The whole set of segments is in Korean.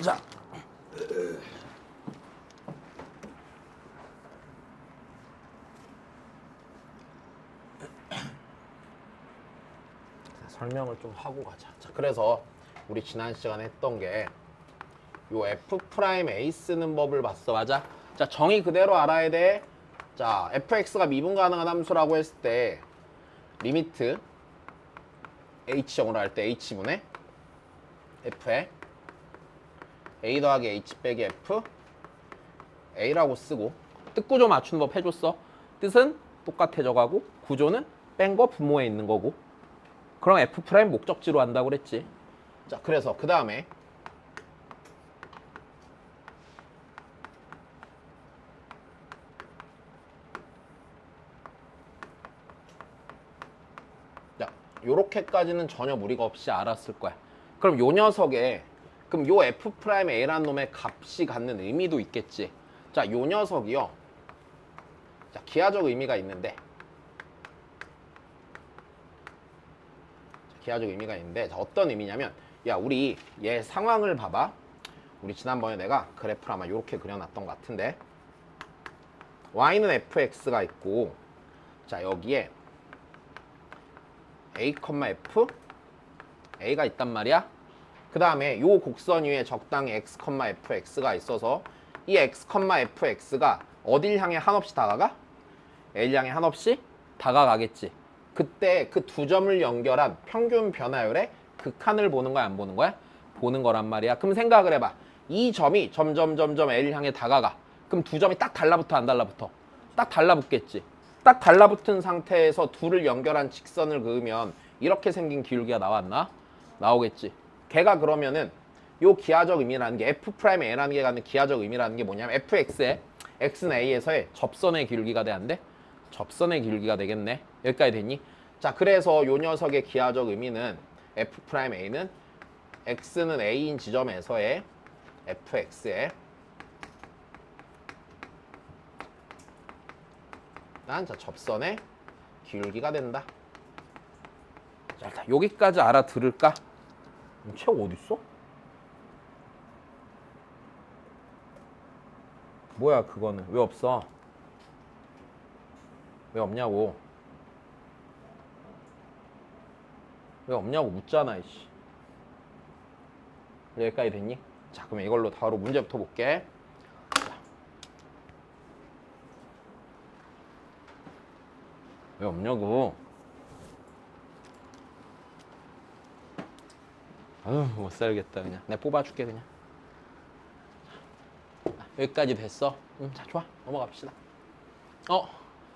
자. 설명을 좀 하고 가자. 자, 그래서 우리 지난 시간에 했던 게 요 F'A 쓰는 법을 봤어. 맞아? 자, 정의 그대로 알아야 돼. 자, fx가 미분 가능한 함수라고 했을 때 리미트 h영으로 할 때 h분의 f에 a 더하기 h 빼기 f a라고 쓰고 뜻구조 맞추는 법 해줬어. 뜻은 똑같아져가고 구조는 뺀 거 분모에 있는 거고 그럼 f' 목적지로 한다고 그랬지. 자, 그래서 그 다음에 자, 요렇게까지는 전혀 무리가 없이 알았을 거야. 그럼 요 녀석에 그럼 요 f'A라는 놈의 값이 갖는 의미도 있겠지. 자, 요 녀석이요. 자, 기하적 의미가 있는데 자, 어떤 의미냐면 야, 우리 얘 상황을 봐봐. 우리 지난번에 내가 그래프를 아마 요렇게 그려놨던 것 같은데 y는 fx가 있고 자, 여기에 a, f a가 있단 말이야. 그 다음에 요 곡선 위에 적당히 x, fx가 있어서 이 x, fx가 어딜 향해 한없이 다가가? L 향해 한없이 다가가겠지. 그때 그 두 점을 연결한 평균 변화율의 극한을 보는 거야, 안 보는 거야? 보는 거란 말이야. 그럼 생각을 해봐. 이 점이 점점 L 향해 다가가. 그럼 두 점이 딱 달라붙어, 안 달라붙어? 딱 달라붙겠지. 딱 달라붙은 상태에서 둘을 연결한 직선을 그으면 이렇게 생긴 기울기가 나왔나? 나오겠지. 걔가 그러면은 요 기하적 의미라는 게 F'A라는 게 갖는 기하적 의미라는 게 뭐냐면 fx에 x는 a에서의 접선의 기울기가 돼, 안 돼? 접선의 기울기가 되겠네. 여기까지 됐니? 자, 그래서 요 녀석의 기하적 의미는 F'A는 x는 a인 지점에서의 fx에 자, 접선의 기울기가 된다. 자, 일단 여기까지 알아들을까? 책 어딨어? 뭐야 그거는 왜 없어? 왜 없냐고? 왜 없냐고 묻잖아 이씨. 여기까지 됐니? 자, 그러면 이걸로 바로 문제부터 볼게. 자. 왜 없냐고? 아유, 못 살겠다 그냥. 내가 뽑아줄게 그냥. 여기까지 됐어. 자, 좋아. 넘어갑시다.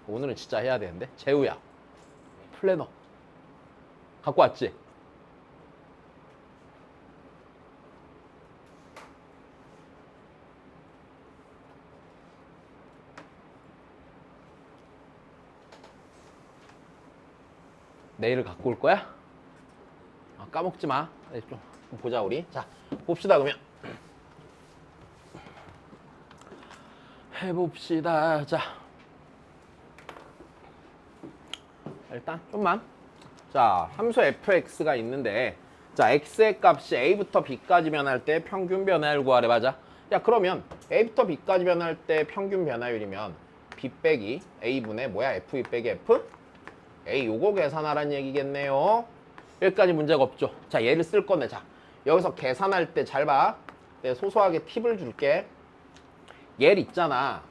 오늘은 진짜 해야 되는데. 재우야, 플래너 갖고 왔지? 내일을 갖고 올 거야? 까먹지 마. 좀 보자 우리. 자, 봅시다 그러면. 해봅시다. 자, 일단 좀만. 자, 함수 fx가 있는데 자, x의 값이 a부터 b까지 변할 때 평균 변화율 구하래. 맞아? 야, 그러면 a부터 b까지 변할 때 평균 변화율이면 b 빼기 a분의 뭐야? f 빼기 f? a 요거 계산하란 얘기겠네요. 여기까지 문제가 없죠. 자, 얘를 쓸 건데 자, 여기서 계산할 때 잘 봐. 내가 소소하게 팁을 줄게. 얘를 있잖아.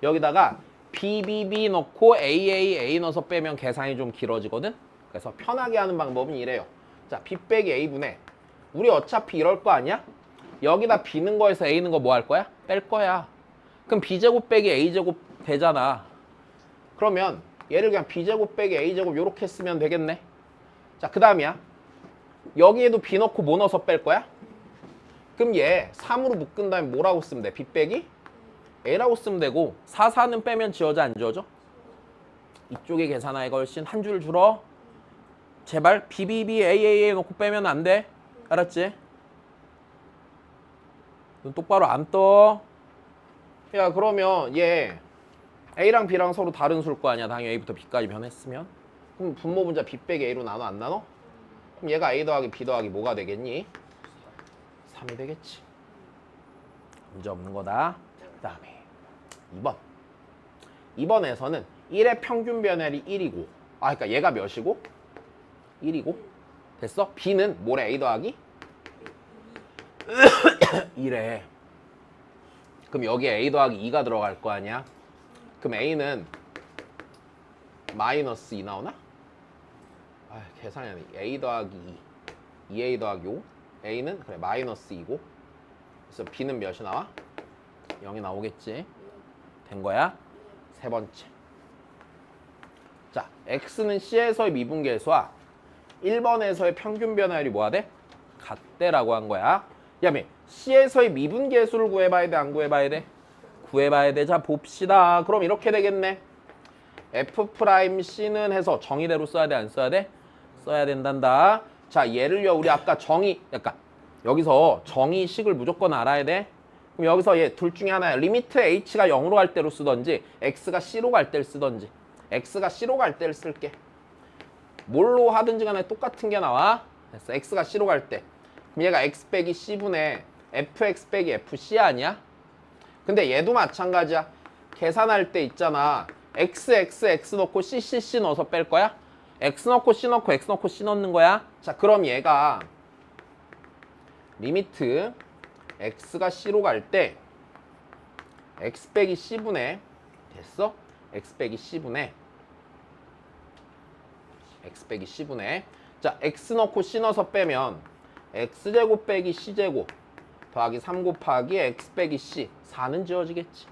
여기다가 BBB 넣고 AAA 넣어서 빼면 계산이 좀 길어지거든. 그래서 편하게 하는 방법은 이래요. 자, B 빼기 A분의 우리 어차피 이럴 거 아니야? 여기다 B 는 거에서 A 는 거 뭐 할 거야? 뺄 거야. 그럼 B제곱 빼기 A제곱 되잖아. 그러면 얘를 그냥 B제곱 빼기 A제곱 요렇게 쓰면 되겠네. 자, 그 다음이야. 여기에도 B 넣고 뭐 넣어서 뺄 거야? 그럼 얘 3으로 묶은 다음에 뭐라고 쓰면 돼? B 빼기 A라고 쓰면 되고 4, 4는 빼면 지워져 안 지워져? 이쪽에 계산하기가 훨씬 한 줄 줄어. 제발 BBB AAA 놓고 빼면 안 돼. 알았지? 눈 똑바로 안 떠. 야, 그러면 얘 A랑 B랑 서로 다른 수일 거 아니야. 당연히 A부터 B까지 변했으면. 그럼 분모 분자 B 빼기 A로 나눠 안 나눠? 그럼 얘가 A 더하기 B 더하기 뭐가 되겠니? 3이 되겠지. 문제 없는 거다. 그 다음에 2번. 2번에서는 1의 평균 변열이 1이고 그러니까 얘가 몇이고? 1이고 됐어? B는 뭐래? A 더하기? 1에 그럼 여기에 A 더하기 2가 들어갈 거 아니야? 그럼 A는 마이너스 2 나오나? 계산이 안 돼. A 더하기 2 2A 더하기 5 A는 그래 마이너스 2고 그래서 B는 몇이 나와? 0이 나오겠지. 된 거야. 세 번째. 자, X는 C에서의 미분계수와 1번에서의 평균 변화율이 뭐가 돼? 같대라고 한 거야. 그다음에 C에서의 미분계수를 구해봐야 돼? 안 구해봐야 돼? 구해봐야 돼. 자, 봅시다. 그럼 이렇게 되겠네. F'C는 해서 정의대로 써야 돼? 안 써야 돼? 써야 된단다. 자, 예를요. 우리 아까 약간 여기서 정의식을 무조건 알아야 돼. 그럼 여기서 얘 둘 중에 하나야. 리미트 h가 0으로 갈 때로 쓰던지 x가 c로 갈 때를 쓰던지. x가 c로 갈 때를 쓸게. 뭘로 하든지 간에 똑같은 게 나와. 됐어. x가 c로 갈 때. 그럼 얘가 x 빼기 c분의 fx 빼기 fc 아니야? 근데 얘도 마찬가지야. 계산할 때 있잖아. x 넣고 c 넣어서 뺄 거야? x 넣고 c 넣고 x 넣고 c 넣는 거야. 자, 그럼 얘가 리미트 x가 c로 갈 때 x 빼기 c분의 됐어? x 빼기 c분의 자, x 넣고 c 넣어서 빼면 x제곱 빼기 c제곱 더하기 3 곱하기 x 빼기 c 4는 지워지겠지.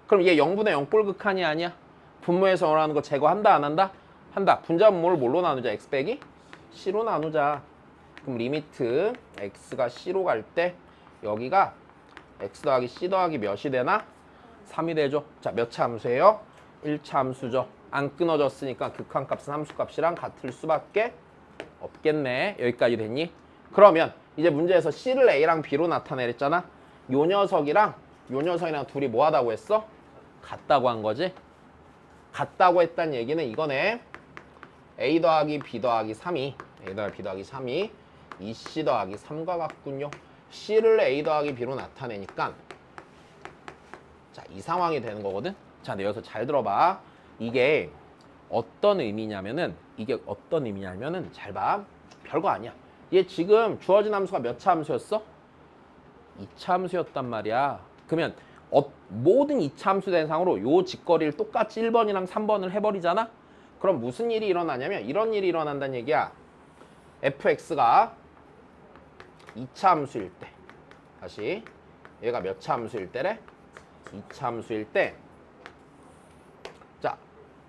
그럼 얘 0분의 0 꼴극한이 아니야? 분모에서 원하는 거 제거한다 안 한다? 한다. 분자 분모를 뭘로 나누자? x 빼기 c로 나누자. 그럼 리미트 x가 c로 갈 때 여기가 x 더하기 c 더하기 몇이 되나? 3이 되죠. 자, 몇 차 함수예요? 1차 함수죠. 안 끊어졌으니까 극한값은 함수값이랑 같을 수밖에 없겠네. 여기까지 됐니? 그러면 이제 문제에서 c를 a랑 b로 나타내랬잖아. 요 녀석이랑 둘이 뭐 하다고 했어? 같다고 한 거지. 같다고 했단 얘기는 이거네. a 더하기 b 더하기 3이 이 c 더하기 3과 같군요. c를 a 더하기 b로 나타내니까 자, 이 상황이 되는 거거든. 자, 근데 여기서 잘 들어봐. 이게 어떤 의미냐면은 잘 봐. 별거 아니야. 얘 지금 주어진 함수가 몇 차 함수였어? 2차 함수였단 말이야. 그러면 모든 2차 함수 대상으로 요 직거리를 똑같이 1번이랑 3번을 해버리잖아? 그럼 무슨 일이 일어나냐면 이런 일이 일어난다는 얘기야. fx가 2차 함수일 때 다시 얘가 몇 차 함수일 때래? 2차 함수일 때 자,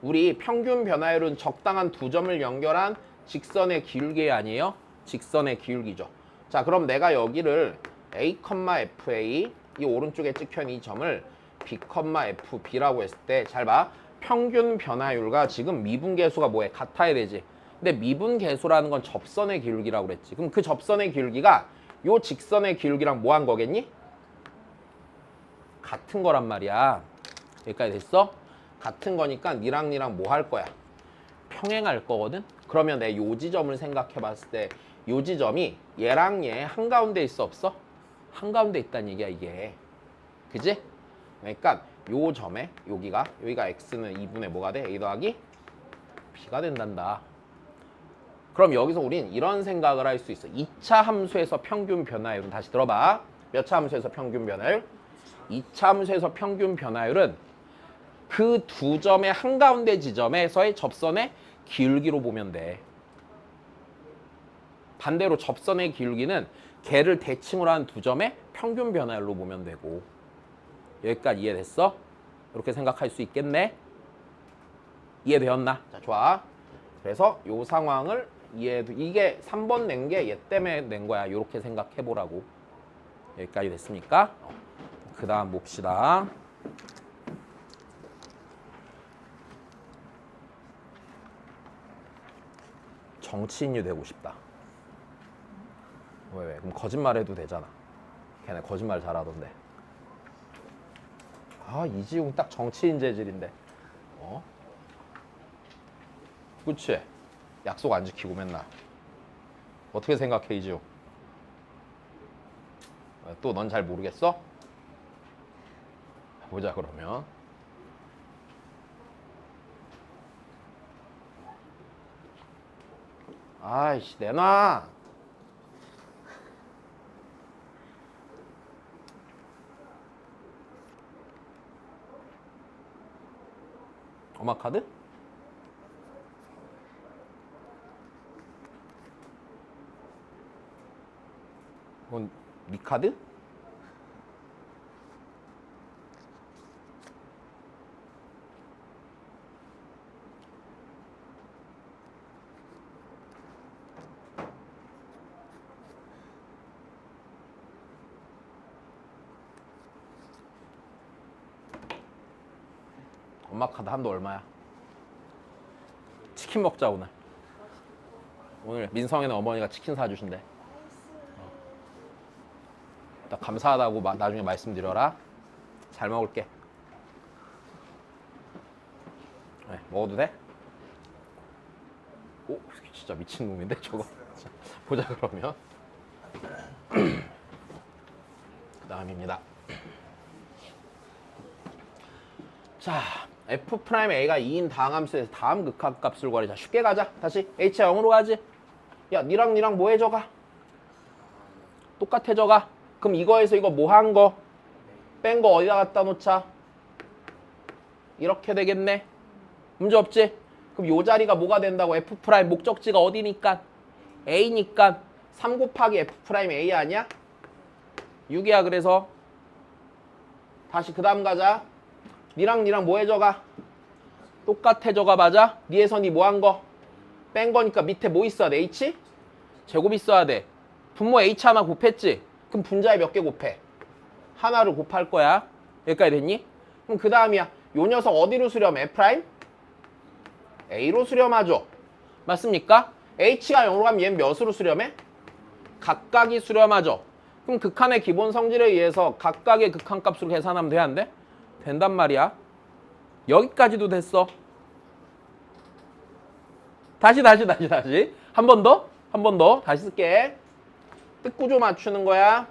우리 평균 변화율은 적당한 두 점을 연결한 직선의 기울기 아니에요? 직선의 기울기죠. 자, 그럼 내가 여기를 a, fa 이 오른쪽에 찍혀있는 이 점을 b, fb라고 했을 때 잘 봐. 평균 변화율과 지금 미분계수가 뭐해? 같아야 되지. 근데 미분계수라는 건 접선의 기울기라고 그랬지. 그럼 그 접선의 기울기가 요 직선의 기울기랑 뭐 한 거겠니? 같은 거란 말이야. 여기까지 됐어? 같은 거니까 니랑 뭐 할 거야? 평행할 거거든? 그러면 내 요 지점을 생각해 봤을 때 요 지점이 얘랑 얘 한가운데 있어 없어? 한가운데 있다는 얘기야 이게. 그지? 그러니까 요 점에 여기가 x는 2분의 뭐가 돼? a 더하기 b가 된단다. 그럼 여기서 우린 이런 생각을 할 수 있어. 2차 함수에서 평균 변화율은 다시 들어봐. 몇 차 함수에서 평균 변화율? 2차 함수에서 평균 변화율은 그 두 점의 한가운데 지점에서의 접선의 기울기로 보면 돼. 반대로 접선의 기울기는 걔를 대칭으로 한 두 점의 평균 변화율로 보면 되고. 여기까지 이해됐어? 이렇게 생각할 수 있겠네? 이해되었나? 자, 좋아. 그래서 이 상황을 이게 3번 낸 게 얘 때문에 낸 거야. 이렇게 생각해 보라고. 여기까지 됐습니까? 그 다음 봅시다. 정치인이 되고 싶다. 왜? 그럼 거짓말해도 되잖아. 걔네 거짓말 잘하던데. 아, 이지용 딱 정치인 재질인데. 그치? 약속 안 지키고 맨날. 어떻게 생각해, 이지호? 또 넌 잘 모르겠어? 보자, 그러면. 아이씨, 내놔. 엄마 카드? 이건 네 카드? 엄마 카드 한도 얼마야? 치킨 먹자 오늘. 오늘 민성이는 어머니가 치킨 사주신대. 나 감사하다고 나중에 말씀드려라. 잘 먹을게. 네, 먹어도 돼? 오, 진짜 미친놈인데 저거. 자, 보자 그러면. 그 다음입니다. 자, f'A가 2인 다항함수에서 다음 극한값을 구하자. 쉽게 가자. 다시 h가 0으로 가지. 야, 니랑 뭐 해줘가? 똑같아져가. 그럼 이거에서 이거 뭐 한 거? 뺀 거 어디다 갖다 놓자? 이렇게 되겠네. 문제 없지? 그럼 요 자리가 뭐가 된다고? f' 목적지가 어디니까? a니까 3 곱하기 f' a 아니야? 6이야. 그래서 다시 그 다음 가자. 니랑 뭐 해줘가? 똑같아져가. 맞아? 니에서 니 뭐 한 거? 뺀 거니까 밑에 뭐 있어야 돼? h? 제곱 있어야 돼. 분모 h 하나 곱했지? 그럼 분자에 몇 개 곱해? 하나를 곱할 거야. 여기까지 됐니? 그럼 그 다음이야. 요 녀석 어디로 수렴해? F'? A로 수렴하죠. 맞습니까? H가 0으로 가면 얘는 몇으로 수렴해? 각각이 수렴하죠. 그럼 극한의 기본 성질에 의해서 각각의 극한값으로 계산하면 돼, 안 돼? 된단 말이야. 여기까지도 됐어. 다시. 한 번 더. 다시 쓸게. 뜻구조 맞추는 거야.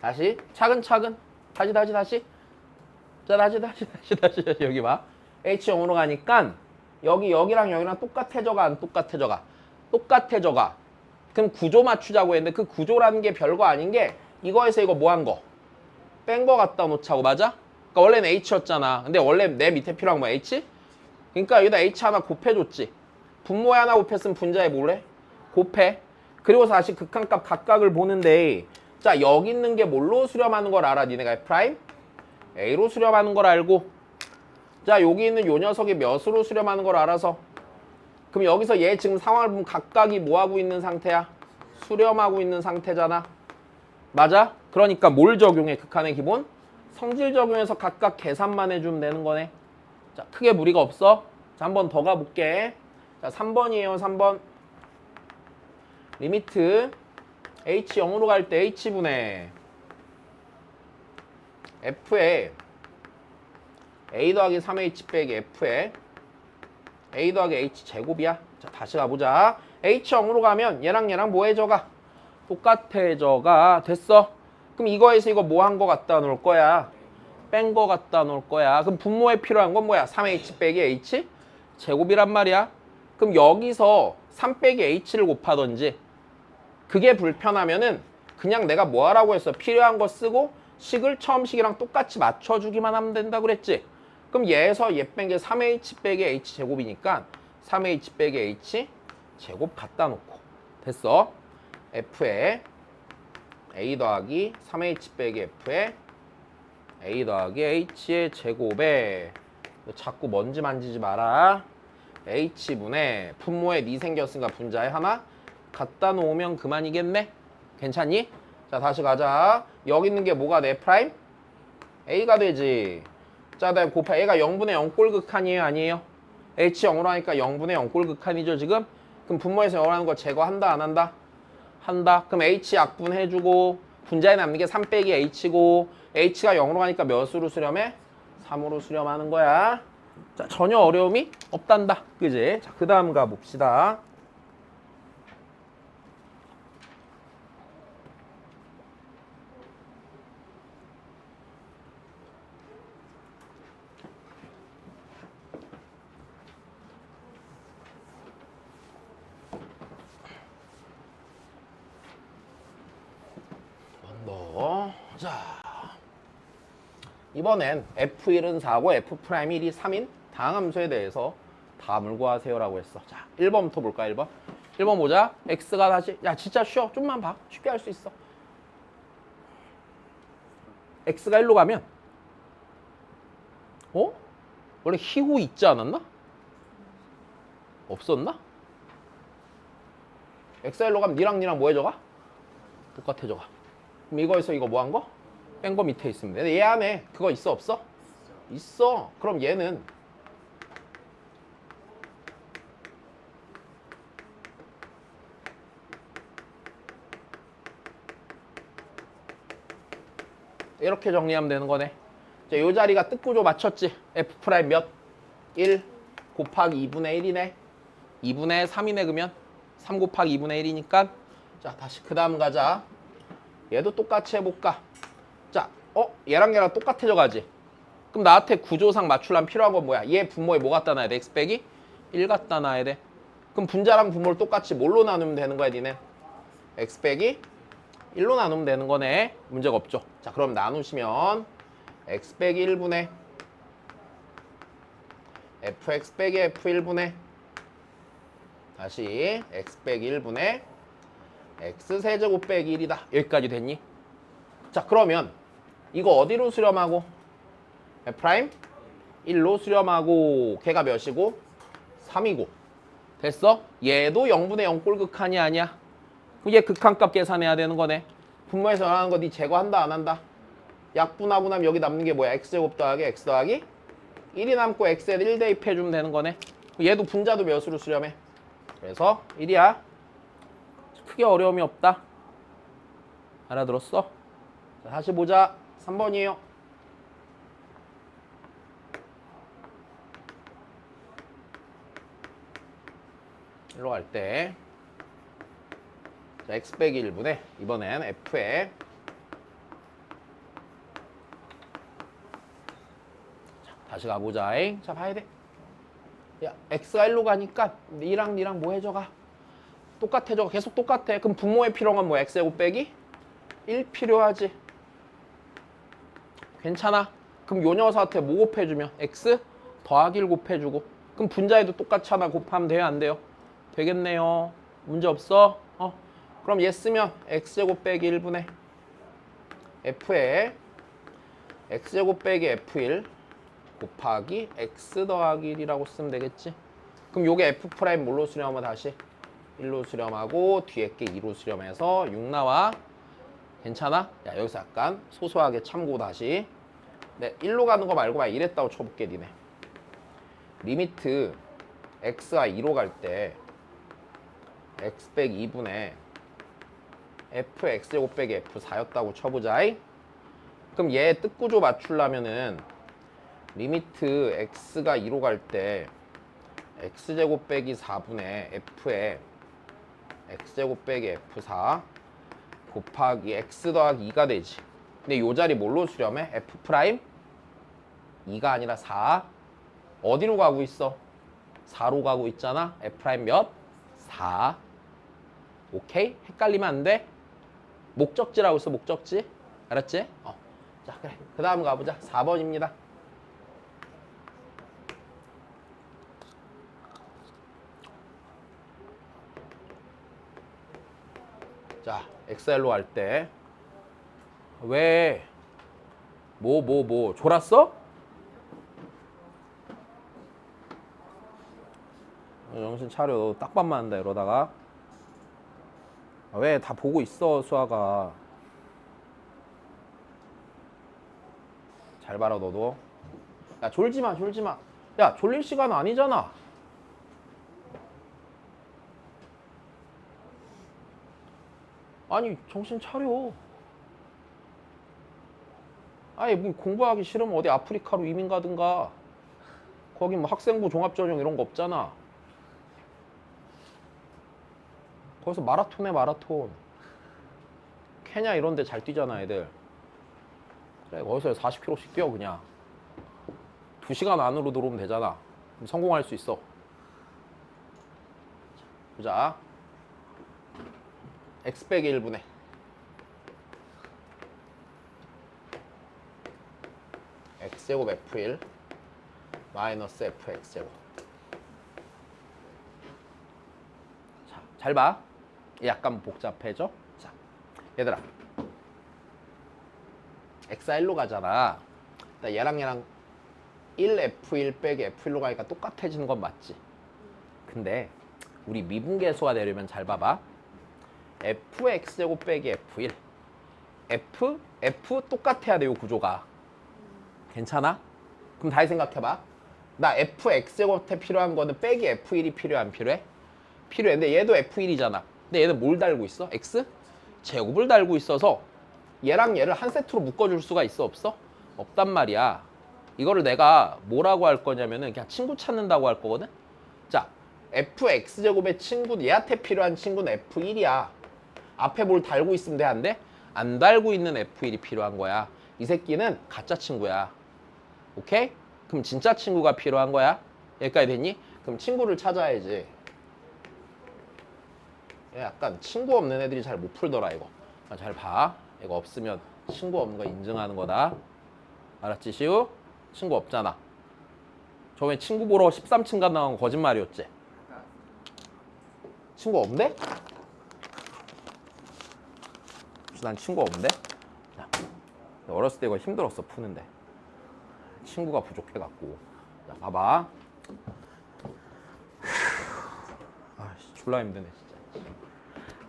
다시 차근차근. 다시. 자, 다시. 여기 봐. H0으로 가니까 여기랑 똑같아져가, 안 똑같아져가? 똑같아져가. 그럼 구조 맞추자고 했는데 그 구조라는 게 별거 아닌 게 이거에서 이거 뭐 한 거? 뺀 거 갖다 놓자고. 맞아? 그러니까 원래는 H였잖아. 근데 원래 내 밑에 필요한 거 H? 그러니까 여기다 H 하나 곱해줬지. 분모에 하나 곱했으면 분자에 뭘래? 곱해. 그리고 다시 극한값 각각을 보는데 자, 여기 있는 게 뭘로 수렴하는 걸 알아? 니네가 F'? A로 수렴하는 걸 알고 자, 여기 있는 요 녀석이 몇으로 수렴하는 걸 알아서 그럼 여기서 얘 지금 상황을 보면 각각이 뭐하고 있는 상태야? 수렴하고 있는 상태잖아. 맞아? 그러니까 뭘 적용해? 극한의 기본? 성질 적용해서 각각 계산만 해주면 되는 거네. 자, 크게 무리가 없어. 자, 한 번 더 가볼게. 자, 3번이에요. 3번. 리미트 h 0으로 갈 때 h분의 f에 a 더하기 3h 빼기 f에 a 더하기 h 제곱이야. 자, 다시 가보자. h 0으로 가면 얘랑 뭐 해줘가? 똑같아져가. 됐어. 그럼 이거에서 이거 뭐 한 거 갖다 놓을 거야? 뺀 거 갖다 놓을 거야. 그럼 분모에 필요한 건 뭐야? 3h 빼기 h 제곱이란 말이야. 그럼 여기서 3 빼기 h를 곱하던지 그게 불편하면은 그냥 내가 뭐 하라고 했어? 필요한 거 쓰고 식을 처음 식이랑 똑같이 맞춰주기만 하면 된다고 그랬지? 그럼 얘에서 얘 뺀 게 3h 빼기 h 제곱이니까 3h 빼기 h 제곱 갖다 놓고 됐어. f에 a 더하기 3h 빼기 f에 a 더하기 h의 제곱에 자꾸 먼지 만지지 마라. h분의 분모에 니 생겼으니까 분자에 하나 갖다 놓으면 그만이겠네. 괜찮니? 자, 다시 가자. 여기 있는 게 뭐가 돼? 프라임? a가 되지. 자, 다음에 곱하 a가 0분의 0꼴 극한이에요? 아니에요? h 0으로 하니까 0분의 0꼴 극한이죠 지금? 그럼 분모에서 0을 하는 거 제거한다 안 한다? 한다. 그럼 H 약분해주고 분자에 남는 게 3 빼기 H고 H가 0으로 가니까 몇으로 수렴해? 3으로 수렴하는 거야. 자, 전혀 어려움이 없단다. 그지? 자, 그 다음 가봅시다. 자, 이번엔 F1은 4고 F'1이 3인 다항함수에 대해서 답을 구하세요라고 했어. 자, 1번부터 볼까, 1번? 1번 보자. X가 다시, 야, 진짜 쉬워. 좀만 봐. 쉽게 할 수 있어. X가 1로 가면, 원래 희후 있지 않았나? 없었나? X가 1로 가면 니랑 뭐 해줘가? 똑같아져가. 그럼 이거에서 이거 뭐 한 거? 뺀 거 밑에 있으면 돼. 얘 안에 그거 있어 없어? 있어. 그럼 얘는 이렇게 정리하면 되는 거네. 자, 요 자리가 뜻구조 맞췄지? F' 몇? 1 곱하기 2분의 1이네. 2분의 3이네 그러면 3 곱하기 2분의 1이니까 자, 다시 그 다음 가자. 얘도 똑같이 해볼까? 자, 얘랑 똑같아져 가지? 그럼 나한테 구조상 맞추려면 필요한 건 뭐야? 얘 분모에 뭐 갖다 놔야 돼? X 빼기 1 갖다 놔야 돼. 그럼 분자랑 분모를 똑같이 뭘로 나누면 되는 거야, 니네? X 빼기 1로 나누면 되는 거네. 문제가 없죠. 자, 그럼 나누시면 X 빼기 1분의 fx 빼기 f1분의 다시 x 빼기 1분의 x 세제곱 빼기 1이다. 여기까지 됐니? 자, 그러면 이거 어디로 수렴하고? f' 1로 수렴하고 걔가 몇이고? 3이고 됐어? 얘도 0분의 0 꼴극한이 아니야. 그럼 얘 극한값 계산해야 되는 거네. 분모에서 정하는 거 니 제거한다 안 한다? 약분하고 나면 여기 남는 게 뭐야? x제곱 더하기 x 더하기 1이 남고 x에 1 대입해주면 되는 거네. 얘도 분자도 몇으로 수렴해? 그래서 1이야. 크게 어려움이 없다. 알아들었어? 자, 다시 보자. 3번이에요. 일로 갈 때 자, x 빼기 1분의 이번엔 f에 자, 다시 가보자. 자, 봐야 돼. 야, x가 1로 가니까 니랑 뭐 해줘가? 똑같아져. 계속 똑같아. 그럼 분모에 필요한 건 뭐야? x제곱 빼기 1 필요하지. 괜찮아. 그럼 요 녀석한테 뭐 곱해주면? x 더하기 1 곱해주고 그럼 분자에도 똑같이 하나 곱하면 돼요? 안 돼요? 되겠네요. 문제 없어? 그럼 얘 쓰면 x제곱 빼기 1분의 f에 x제곱 빼기 f1 곱하기 x 더하기 1이라고 쓰면 되겠지. 그럼 요게 f' 뭘로 수렴하면 다시 1로 수렴하고 뒤에 게 2로 수렴해서 6 나와. 괜찮아? 야, 여기서 약간 소소하게 참고 다시 네, 1로 가는 거 말고 막 이랬다고 쳐볼게. 니네 리미트 x가 2로 갈 때 x 빼기 2분의 f x제곱 빼기 f4였다고 쳐보자. 그럼 얘 뜻구조 맞추려면은 리미트 x가 2로 갈 때 x제곱 빼기 4분의 f에 x제곱 빼기 f4 곱하기 x 더하기 2가 되지. 근데 요 자리 뭘로 수렴해? f' 2가 아니라 4. 어디로 가고 있어? 4로 가고 있잖아. f' 몇? 4. 오케이? 헷갈리면 안 돼? 목적지라고 있어, 목적지. 알았지? 자, 그래. 그 다음 가보자. 4번입니다. 자, 엑셀로 할 때 왜? 뭐 졸았어? 정신 차려. 너 딱밤 맞는다 이러다가. 왜 다 보고 있어 수아가. 잘 봐라 너도. 야, 졸지마. 야, 졸릴 시간 아니잖아. 아니 정신 차려. 아니 뭐 공부하기 싫으면 어디 아프리카로 이민 가든가. 거기 뭐 학생부 종합전형 이런 거 없잖아. 거기서 마라톤 해 마라톤. 케냐 이런 데 잘 뛰잖아 애들. 그래 거기서 40km씩 뛰어 그냥. 2시간 안으로 들어오면 되잖아. 그럼 성공할 수 있어. 보자. x 빼기 1분의 x제곱 f1 마이너스 fx제곱. 자, 잘 봐. 약간 복잡해져. 자, 얘들아. x가 1로 가잖아. 얘랑 1f1 빼기 f1로 가니까 똑같아지는 건 맞지. 근데 우리 미분계수가 되려면 잘 봐봐. fx제곱 빼기 f1 f 똑같아야 돼요 구조가. 괜찮아? 그럼 다시 생각해봐. 나 fx제곱에 필요한 거는 빼기 f1이 필요해 안 필요해? 필요해. 근데 얘도 f1이잖아. 근데 얘는 뭘 달고 있어? x? 제곱을 달고 있어서 얘랑 얘를 한 세트로 묶어줄 수가 있어 없어? 없단 말이야. 이거를 내가 뭐라고 할 거냐면은 그냥 친구 찾는다고 할 거거든? 자, fx제곱의 친구, 얘한테 필요한 친구는 f1이야. 앞에 뭘 달고 있으면 돼, 안 돼? 안 달고 있는 f1이 필요한 거야. 이 새끼는 가짜 친구야. 오케이? 그럼 진짜 친구가 필요한 거야. 여기까지 됐니? 그럼 친구를 찾아야지. 약간 친구 없는 애들이 잘 못 풀더라 이거. 잘 봐. 이거 없으면 친구 없는 거 인증하는 거다. 알았지 시우? 친구 없잖아. 저번에 친구 보러 13층 간 나온 거 거짓말이었지? 친구 없네? 난 친구 없는데? 어렸을 때 이거 힘들었어 푸는데. 친구가 부족해갖고. 자, 봐봐. 아씨, 졸라 힘드네 진짜.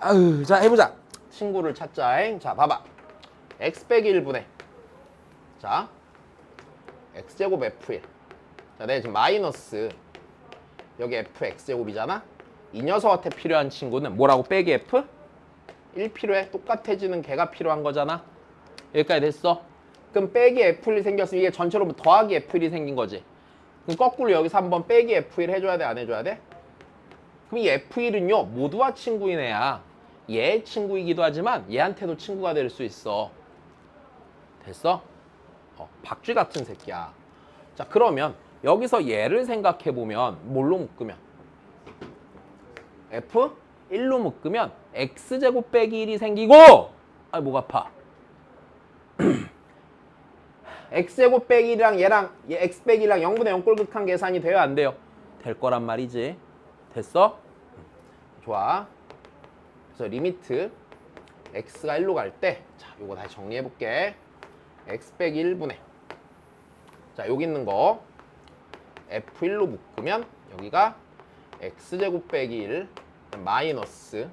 아유, 자 해보자. 친구를 찾자. 자, 봐봐. x 빼기 1분의 자, x제곱 f1. 자, 내가 지금 마이너스 여기 fx제곱이잖아. 이 녀석한테 필요한 친구는 뭐라고? 빼기 f? 1 필요해. 똑같아지는 걔가 필요한 거잖아. 여기까지 됐어. 그럼 빼기 f1이 생겼으면 이게 전체로 더하기 f1이 생긴 거지. 그럼 거꾸로 여기서 한번 빼기 f1 해줘야 돼, 안 해줘야 돼? 그럼 이 f1은요 모두와 친구인 애야. 얘의 친구이기도 하지만 얘한테도 친구가 될 수 있어. 됐어? 박쥐 같은 새끼야. 자, 그러면 여기서 얘를 생각해보면 뭘로 묶으면? f? 1로 묶으면 x제곱 빼기 1이 생기고, 아, 목 아파. x제곱 빼기 1이랑 얘랑 x 빼기 1이랑 0분의 0 꼴극한 계산이 돼요, 안 돼요? 될 거란 말이지. 됐어? 좋아. 그래서 리미트 x가 1로 갈 때, 자, 요거 다시 정리해 볼게. x 빼기 1분의 자, 여기 있는 거 f1로 묶으면 여기가 x제곱 빼기 1 마이너스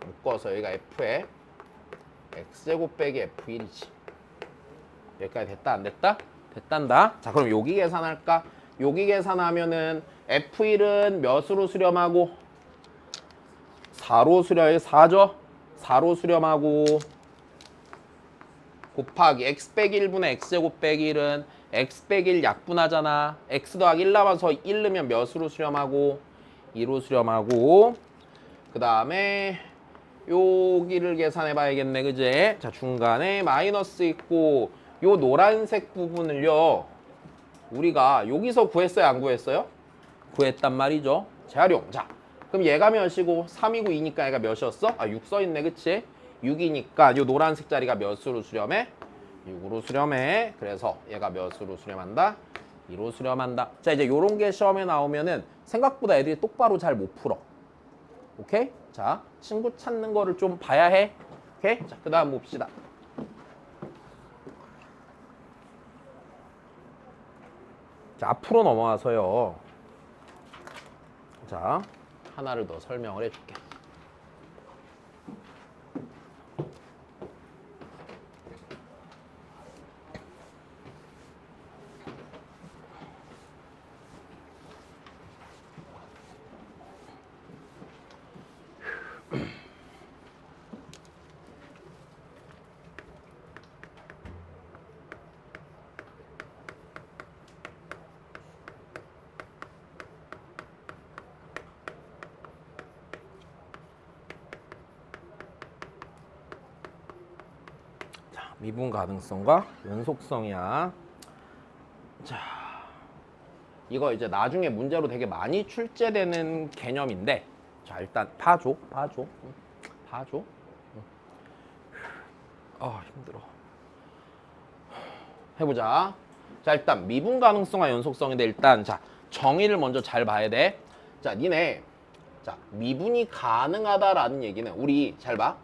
묶어서 여기가 f에 x제곱 빼기 f1이지. 여기까지 됐다 안 됐다? 됐단다. 자, 그럼 여기 계산할까? 여기 계산하면은 f1은 몇으로 수렴하고 4로 수렴, 4죠? 4로 수렴하고 곱하기 x 빼기 1분의 x제곱 빼기 1은 x 빼기 1 약분하잖아. x 더하기 1 남아서 1 넣으면 몇으로 수렴하고 2로 수렴하고 그 다음에 여기를 계산해 봐야겠네, 그제? 자, 중간에 마이너스 있고 요 노란색 부분을요 우리가 여기서 구했어요, 안 구했어요? 구했단 말이죠. 재활용. 자, 그럼 얘가 몇이고 3이고 2니까 얘가 몇이었어? 아, 6 써있네, 그치? 6이니까 요 노란색 자리가 몇으로 수렴해? 6으로 수렴해. 그래서 얘가 몇으로 수렴한다? 2로 수렴한다. 자, 이제 요런 게 시험에 나오면은 생각보다 애들이 똑바로 잘 못 풀어. 오케이? 자, 친구 찾는 거를 좀 봐야 해. 오케이? 자, 그 다음 봅시다. 자, 앞으로 넘어와서요. 자, 하나를 더 설명을 해줄게. 미분 가능성과 연속성이야. 자, 이거 이제 나중에 문제로 되게 많이 출제되는 개념인데, 자 일단 봐줘. 힘들어. 해보자. 자 일단 미분 가능성과 연속성인데 일단 자 정의를 먼저 잘 봐야 돼. 자 니네 자 미분이 가능하다라는 얘기는 우리 잘 봐.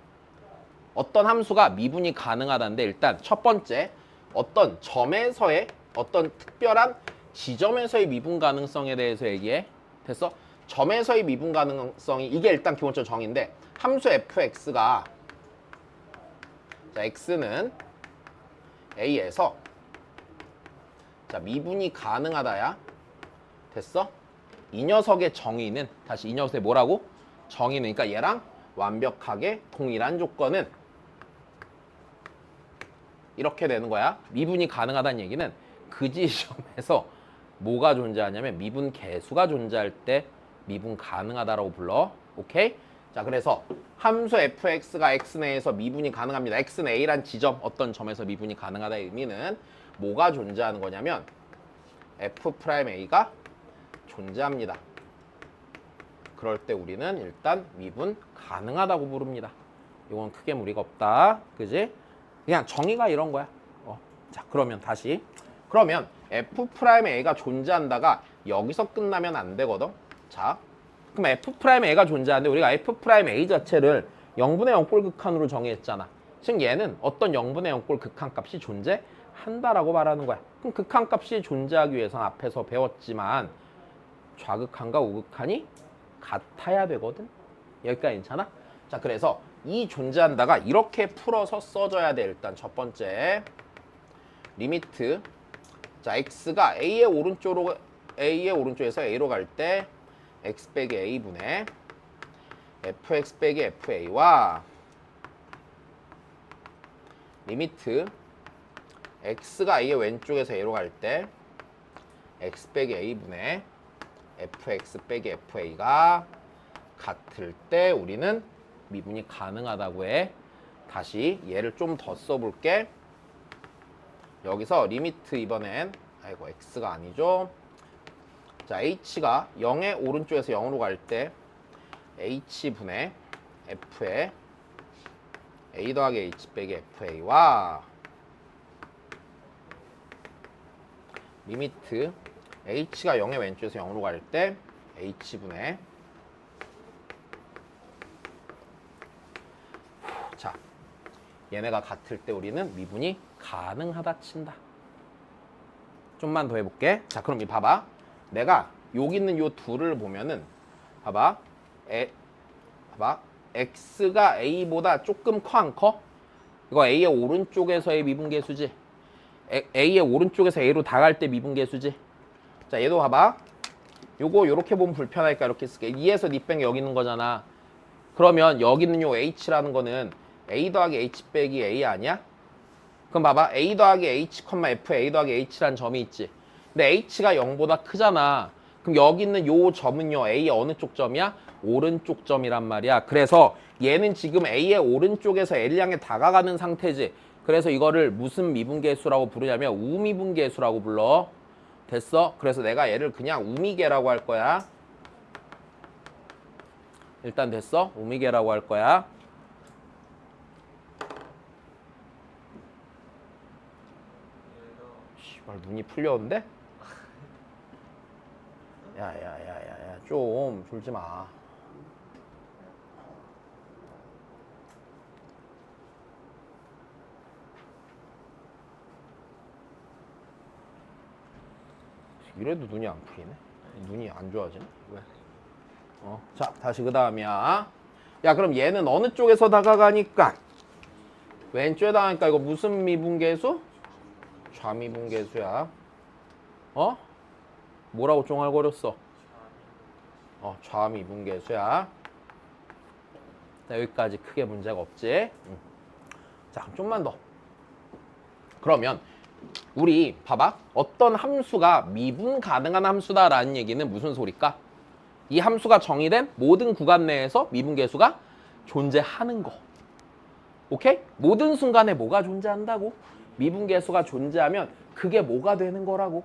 어떤 함수가 미분이 가능하다는데 일단 첫 번째 어떤 점에서의 어떤 특별한 지점에서의 미분 가능성에 대해서 얘기해. 됐어? 점에서의 미분 가능성이 이게 일단 기본적 정의인데 함수 fx가 자 x는 a에서 자 미분이 가능하다야. 됐어? 이 녀석의 정의는 다시 이 녀석의 뭐라고? 정의는 그러니까 얘랑 완벽하게 동일한 조건은 이렇게 되는 거야. 미분이 가능하다는 얘기는 그 지점에서 뭐가 존재하냐면 미분 계수가 존재할 때 미분 가능하다라고 불러. 오케이? 자 그래서 함수 fx가 x 내에서 미분이 가능합니다. x는 a란 지점 어떤 점에서 미분이 가능하다의 의미는 뭐가 존재하는 거냐면 f'a가 존재합니다. 그럴 때 우리는 일단 미분 가능하다고 부릅니다. 이건 크게 무리가 없다. 그지? 그냥 정의가 이런 거야. 자 그러면 다시 그러면 f'a가 존재한다가 여기서 끝나면 안 되거든. 자 그럼 f'a가 존재하는데 우리가 f'a 자체를 0분의 0꼴 극한으로 정의했잖아. 즉 얘는 어떤 0분의 0꼴 극한값이 존재한다라고 말하는 거야. 그럼 극한값이 존재하기 위해서는 앞에서 배웠지만 좌극한과 우극한이 같아야 되거든. 여기까지 괜찮아? 자 그래서 이 존재한다가 이렇게 풀어서 써줘야 돼. 일단 첫 번째 리미트 자 x가 a의 오른쪽에서 a로 갈 때 x 빼기 a분의 fx 빼기 fa와 리미트 x가 a의 왼쪽에서 a로 갈 때 x 빼기 a분의 fx 빼기 fa가 같을 때 우리는 미분이 가능하다고 해. 다시 얘를 좀 더 써볼게. 여기서 리미트 이번엔 아이고 x가 아니죠. 자 h가 0의 오른쪽에서 0으로 갈 때 h분의 f의 a 더하기 h 빼기 fa와 리미트 h가 0의 왼쪽에서 0으로 갈 때 h분의 자 얘네가 같을 때 우리는 미분이 가능하다 친다. 좀만 더 해볼게. 자 그럼 이 봐봐. 내가 여기 있는 요 둘을 보면은 봐봐. 봐봐. x가 a보다 조금 커 안 커? 이거 a의 오른쪽에서의 미분계수지. a의 오른쪽에서 a로 다 갈 때 미분계수지. 자 얘도 봐봐. 요거 요렇게 보면 불편하니까 이렇게 쓸게. 2에서 니뺑 여기 있는 거잖아. 그러면 여기 있는 요 h라는 거는 a 더하기 h 빼기 a 아니야? 그럼 봐봐. a 더하기 h, f a 더하기 h라는 점이 있지. 근데 h가 0보다 크잖아. 그럼 여기 있는 요 점은요. a의 어느 쪽 점이야? 오른쪽 점이란 말이야. 그래서 얘는 지금 a의 오른쪽에서 l을 향해 다가가는 상태지. 그래서 이거를 무슨 미분계수라고 부르냐면 우미분계수라고 불러. 됐어? 그래서 내가 얘를 그냥 우미계라고 할 거야. 일단 됐어? 우미계라고 할 거야. 씨발 눈이 풀렸는데? 야야야야야 좀 졸지 마. 이래도 눈이 안 풀리네. 눈이 안 좋아지네. 왜? 자 다시 그 다음이야. 야 그럼 얘는 어느 쪽에서 다가가니까? 왼쪽에 다가가니까 이거 무슨 미분계수? 좌미분계수야. 뭐라고 쫑알거렸어? 좌미분계수야. 자, 여기까지 크게 문제가 없지. 자 그럼 좀만 더. 그러면 우리 봐봐. 어떤 함수가 미분 가능한 함수다라는 얘기는 무슨 소리일까? 이 함수가 정의된 모든 구간 내에서 미분계수가 존재하는 거. 오케이? 모든 순간에 뭐가 존재한다고? 미분계수가 존재하면 그게 뭐가 되는 거라고?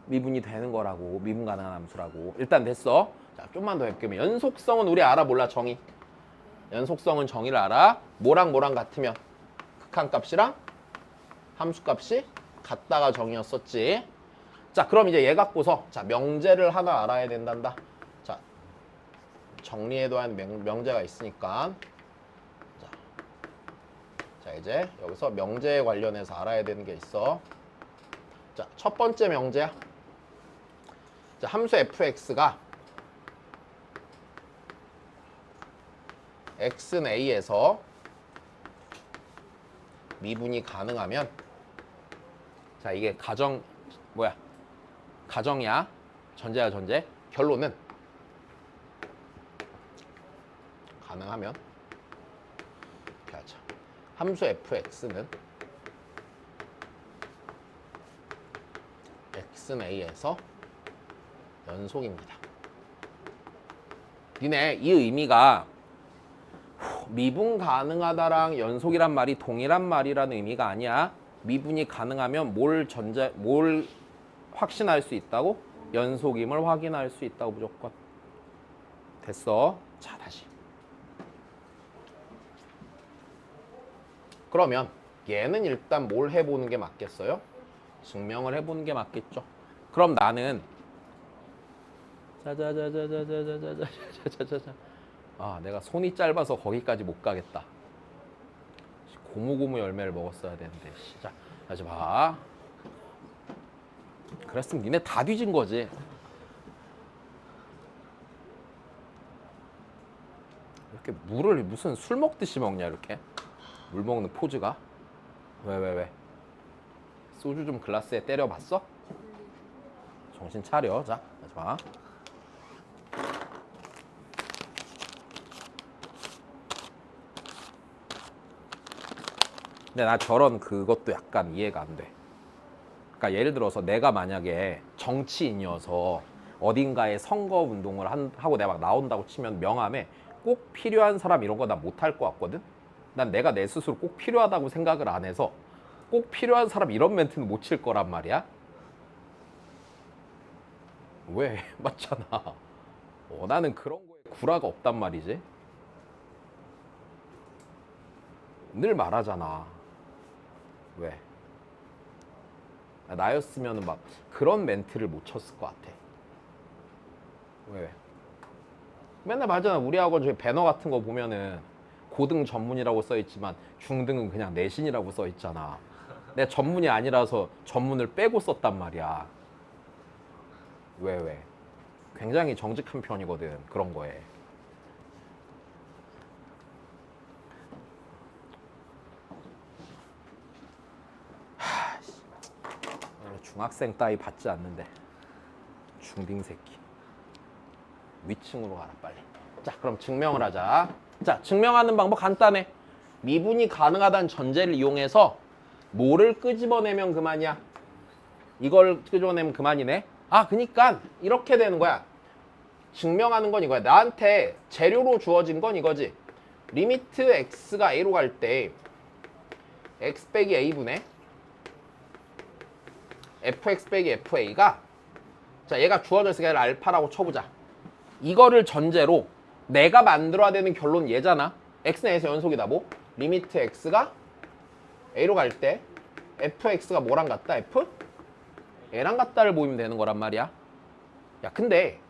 미분이 되는 거라고. 미분 가능한 함수라고. 일단 됐어. 자, 좀만 더 해볼게요. 연속성은 우리 알아 몰라 정의. 연속성은 정의를 알아. 뭐랑 뭐랑 같으면 극한값이랑 함수값이 같다가 정의였었지. 자, 그럼 이제 얘 갖고서 자 명제를 하나 알아야 된단다. 자, 정리해둬야 하는 명제가 있으니까. 자, 이제 여기서 명제에 관련해서 알아야 되는 게 있어. 자, 첫 번째 명제야. 자, 함수 fx가 x는 a에서 미분이 가능하면, 자, 이게 가정이야. 전제야 전제. 결론은 가능하면 이렇게 하자. 함수 fx는 x는 a에서 연속입니다. 니네 이 의미가 미분 가능하다랑 연속이란 말이 동일한 말이라는 의미가 아니야. 미분이 가능하면 뭘 확신할 수 있다고? 연속임을 확인할 수 있다고 무조건. 됐어. 자, 다시. 그러면 얘는 일단 뭘 해보는 게 맞겠어요? 증명을 해보는 게 맞겠죠. 그럼 나는 자자자자자자자자자자자자. 아, 내가 손이 짧아서 거기까지 못 가겠다. 고무고무 열매를 먹었어야 되는데. 자, 다시 봐. 그랬으면 니네 다 뒤진 거지. 이렇게 물을 무슨 술 먹듯이 먹냐 이렇게. 물 먹는 포즈가. 왜? 소주 좀 글라스에 때려봤어? 정신 차려. 자, 다시 봐. 근데 나 저런 그것도 약간 이해가 안 돼. 그러니까 예를 들어서 내가 만약에 정치인이어서 어딘가에 선거 운동을 하고 내가 막 나온다고 치면 명함에 꼭 필요한 사람 이런 거 나 못할 것 같거든? 난 내가 내 스스로 꼭 필요하다고 생각을 안 해서 꼭 필요한 사람 이런 멘트는 못 칠 거란 말이야. 왜? 맞잖아. 나는 그런 거에 구라가 없단 말이지. 늘 말하잖아. 왜? 나였으면 막 그런 멘트를 못 쳤을 것 같아. 왜? 맨날 말하잖아. 우리 학원 저희 배너 같은 거 보면은 고등 전문이라고 써있지만 중등은 그냥 내신이라고 써있잖아. 내 전문이 아니라서 전문을 빼고 썼단 말이야. 왜? 굉장히 정직한 편이거든. 그런 거에. 중학생 따위 받지 않는데. 중딩 새끼. 위층으로 가라 빨리. 자, 그럼 증명을 하자. 자, 증명하는 방법 간단해. 미분이 가능하다는 전제를 이용해서 뭐를 끄집어내면 그만이야. 이걸 끄집어내면 그만이네. 아, 그니까 이렇게 되는 거야. 증명하는 건 이거야. 나한테 재료로 주어진 건 이거지. 리미트 x가 a로 갈 때 x 빼기 a분의 fx 빼기 fa가, 자, 얘가 주어져 있으니까 얘를 알파라고 쳐보자. 이거를 전제로 내가 만들어야 되는 결론 얘잖아. x는 a에서 연속이다. 뭐? 리미트 x가 a로 갈 때 fx가 뭐랑 같다? f? 얘랑 같다를 보이면 되는 거란 말이야. 야, 근데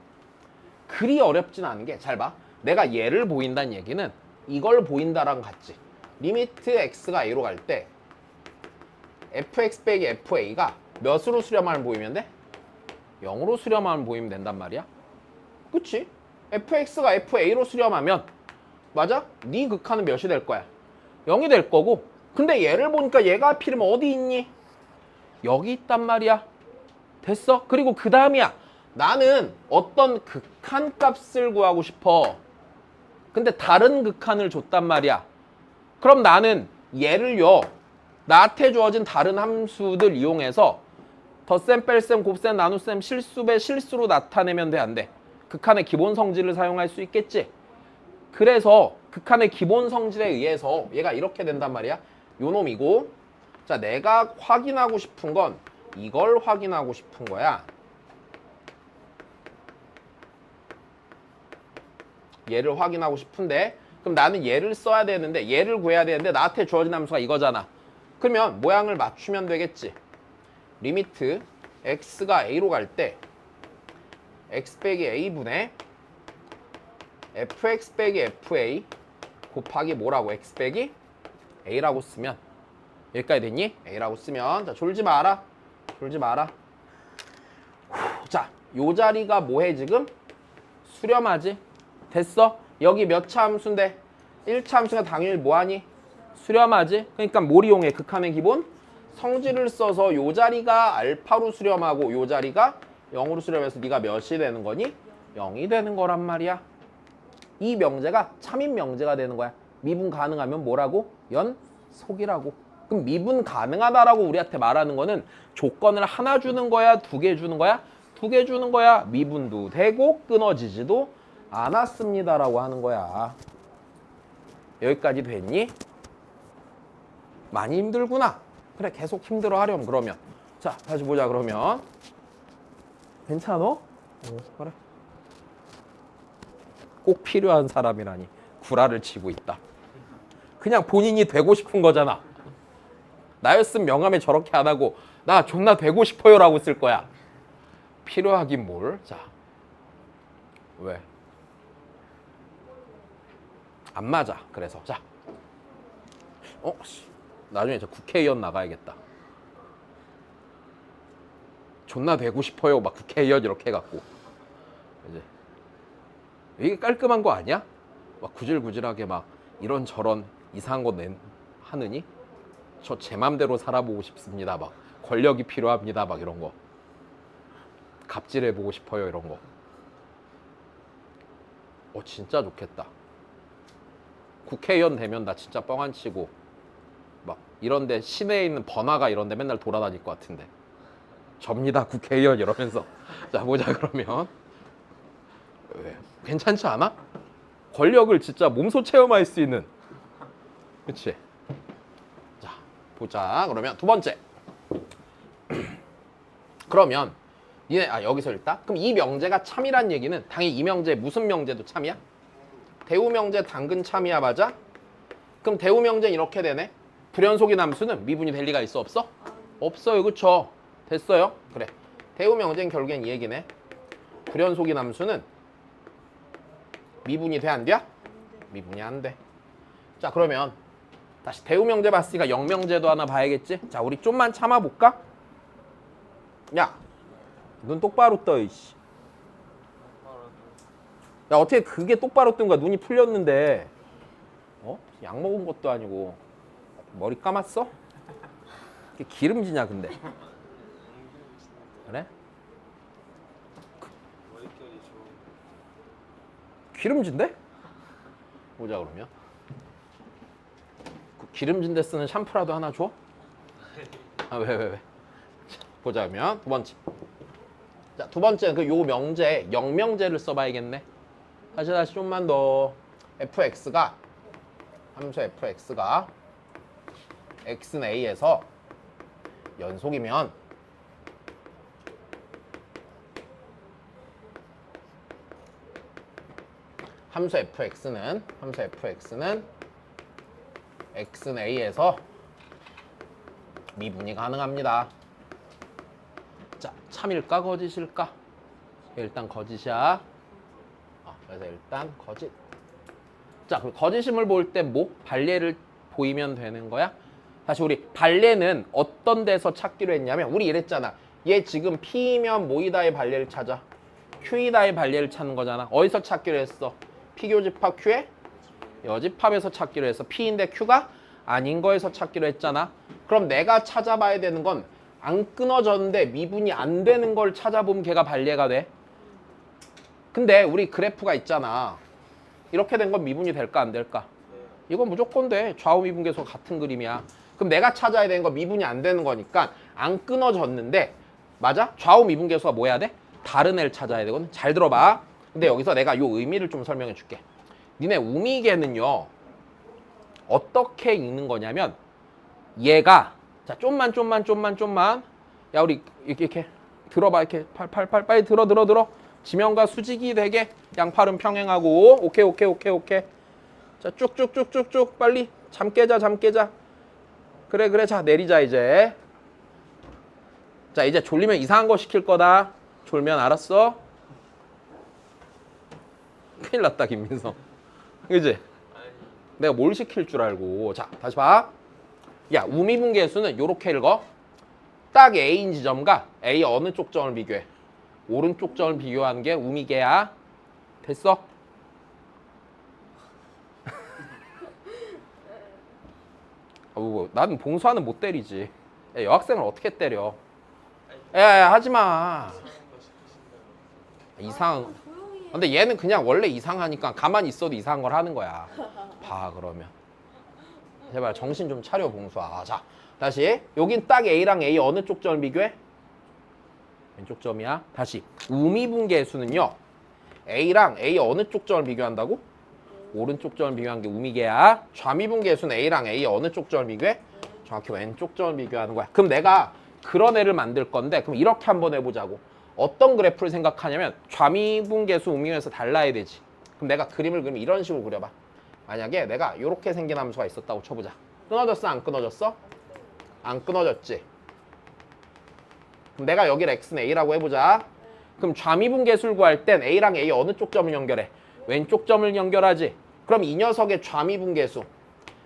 그리 어렵진 않은 게, 잘 봐. 내가 얘를 보인다는 얘기는 이걸 보인다랑 같지. 리미트 x가 a로 갈 때 fx 빼기 fa가 몇으로 수렴하면 보이면 돼? 0으로 수렴하면 보이면 된단 말이야. 그치? fx가 fa로 수렴하면, 맞아? 네 극한은 몇이 될 거야? 0이 될 거고. 근데 얘를 보니까 얘가 하필이면 어디 있니? 여기 있단 말이야. 됐어? 그리고 그 다음이야. 나는 어떤 극한 값을 구하고 싶어. 근데 다른 극한을 줬단 말이야. 그럼 나는 얘를요, 나한테 주어진 다른 함수들 이용해서 덧셈, 뺄셈, 곱셈, 나눗셈, 실수배 실수로 나타내면 돼, 안 돼? 극한의 기본 성질을 사용할 수 있겠지? 그래서 극한의 기본 성질에 의해서 얘가 이렇게 된단 말이야. 요 놈이고, 자, 내가 확인하고 싶은 건 이걸 확인하고 싶은 거야. 얘를 확인하고 싶은데, 그럼 나는 얘를 써야 되는데, 얘를 구해야 되는데 나한테 주어진 함수가 이거잖아. 그러면 모양을 맞추면 되겠지. 리미트 x가 a로 갈 때 x 빼기 a분의 fx 빼기 fa 곱하기 뭐라고? x 빼기 a라고 쓰면, 여기까지 됐니? a라고 쓰면, 자, 졸지 마라. 졸지 마라. 자, 요 자리가 뭐해 지금? 수렴하지? 됐어? 여기 몇 차 함수인데? 1차 함수가 당연히 뭐하니? 수렴하지? 그러니까 뭘 이용해? 극한의 기본? 성질을 써서 요 자리가 알파로 수렴하고 요 자리가 0으로 수렴해서 네가 몇이 되는 거니? 0이 되는 거란 말이야. 이 명제가 참인 명제가 되는 거야. 미분 가능하면 뭐라고? 연속이라고. 그럼 미분 가능하다라고 우리한테 말하는 거는 조건을 하나 주는 거야? 두 개 주는 거야? 두 개 주는 거야. 미분도 되고 끊어지지도 않았습니다라고 하는 거야. 여기까지 됐니? 많이 힘들구나. 그래, 계속 힘들어 하렴 그러면. 자, 다시 보자 그러면. 괜찮어? 그래. 꼭 필요한 사람이라니 구라를 치고 있다. 그냥 본인이 되고 싶은 거잖아. 나였으면 명함에 저렇게 안 하고 나 존나 되고 싶어요 라고 쓸 거야. 필요하긴 뭘. 자, 왜? 안 맞아. 그래서 자, 나중에 저 국회의원 나가야겠다. 존나 되고 싶어요 막 국회의원 이렇게 해갖고 이제 이게 깔끔한 거 아니야? 막 구질구질하게 막 이런저런 이상한 거 하느니 저 제 맘대로 살아보고 싶습니다. 막 권력이 필요합니다. 막 이런 거 갑질해보고 싶어요 이런 거. 진짜 좋겠다. 국회의원 되면 나 진짜 뻥 안 치고 막 이런데 시내에 있는 번화가 이런데 맨날 돌아다닐 것 같은데. 접니다 국회의원 이러면서. 자, 보자 그러면. 왜? 괜찮지 않아? 권력을 진짜 몸소 체험할 수 있는. 그치? 자, 보자 그러면 두 번째. 그러면 니네 여기서 일단 그럼 이 명제가 참이란 얘기는 당연히 이 명제 무슨 명제도 참이야? 대우 명제 당근 참이야. 맞아? 그럼 대우 명제는 이렇게 되네. 불연속인 함수는 미분이 될 리가 있어 없어? 없어요. 그쵸? 됐어요? 그래. 대우 명제는 결국엔 이 얘기네. 불연속인 함수는 미분이 돼 안 돼? 미분이 안 돼. 자, 그러면 다시 대우 명제 봤으니까 영명제도 하나 봐야겠지? 자, 우리 좀만 참아볼까? 야, 눈 똑바로 떠 이씨. 야, 어떻게 그게 똑바로 뜬 거야? 눈이 풀렸는데. 약 먹은 것도 아니고 머리 감았어? 이게 기름지냐 근데? 그래? 기름진데? 보자 그러면. 그 기름진 데 쓰는 샴푸라도 하나 줘? 왜? 자, 보자 그러면 두 번째. 자, 두 번째는 그 요 명제, 영명제를 써봐야겠네. 다시 좀만 더. fx가 함수 fx가 x는 a에서 연속이면 함수 fx는 x는 a에서 미분이 가능합니다. 자, 참일까 거짓일까? 일단 거짓이야. 그래서 일단 거짓. 자, 그 거짓임을 볼 때 뭐? 발례를 보이면 되는 거야? 다시 우리 발례는 어떤 데서 찾기로 했냐면 우리 이랬잖아. 얘 지금 P이면 뭐이다의 발례를 찾아? Q이다의 발례를 찾는 거잖아. 어디서 찾기로 했어? P교집합 Q의 여집합에서 찾기로 했어. P인데 Q가 아닌 거에서 찾기로 했잖아. 그럼 내가 찾아봐야 되는 건 안 끊어졌는데 미분이 안 되는 걸 찾아보면 걔가 발례가 돼. 근데 우리 그래프가 있잖아. 이렇게 된 건 미분이 될까 안 될까? 이건 무조건 돼. 좌우 미분계수 같은 그림이야. 그럼 내가 찾아야 되는 건 미분이 안 되는 거니까 안 끊어졌는데, 맞아? 좌우 미분계수가 뭐 해야 돼? 다른 애를 찾아야 되거든. 잘 들어봐. 근데 여기서 내가 요 의미를 좀 설명해 줄게. 니네 우미계는요 어떻게 읽는 거냐면 얘가 자 좀만 야 우리 이렇게 들어봐 이렇게 팔 빨리 들어 지면과 수직이 되게 양팔은 평행하고 오케이 자 쭉쭉쭉쭉쭉 빨리 잠 깨자 그래 자 내리자 이제 자 이제 졸리면 이상한 거 시킬 거다 졸면 알았어? 큰일 났다 김민성 그지? 내가 뭘 시킬 줄 알고 자 다시 봐 야 우미분계수는 요렇게 읽어 딱 A인 지점과 A 어느 쪽 점을 비교해 오른쪽 점을 비교하는 게 우미계야 됐어? 나는 봉수하는 못 때리지 야, 여학생을 어떻게 때려 야 하지마 이상 근데 얘는 그냥 원래 이상하니까 가만히 있어도 이상한 걸 하는 거야 봐 그러면 제발 정신 좀 차려 봉수아 자 다시 여긴 딱 A랑 A 어느 쪽 점을 비교해? 왼쪽 점이야 다시 우미분계수는요 A랑 A 어느 쪽 점을 비교한다고? 오른쪽 점을 비교한 게 우미계야 좌미분계수는 A랑 A 어느 쪽 점을 비교해? 정확히 왼쪽 점을 비교하는 거야 그럼 내가 그런 애를 만들 건데 그럼 이렇게 한번 해보자고 어떤 그래프를 생각하냐면 좌미분계수 우미분계수 달라야 되지 그럼 내가 그림을 그리면 이런 식으로 그려봐 만약에 내가 이렇게 생긴 함수가 있었다고 쳐보자 끊어졌어 안 끊어졌어? 안 끊어졌지 그럼 내가 여기를 x는 a라고 해보자 그럼 좌미분계수를 구할 땐 a랑 a 어느 쪽 점을 연결해? 왼쪽 점을 연결하지 그럼 이 녀석의 좌미분계수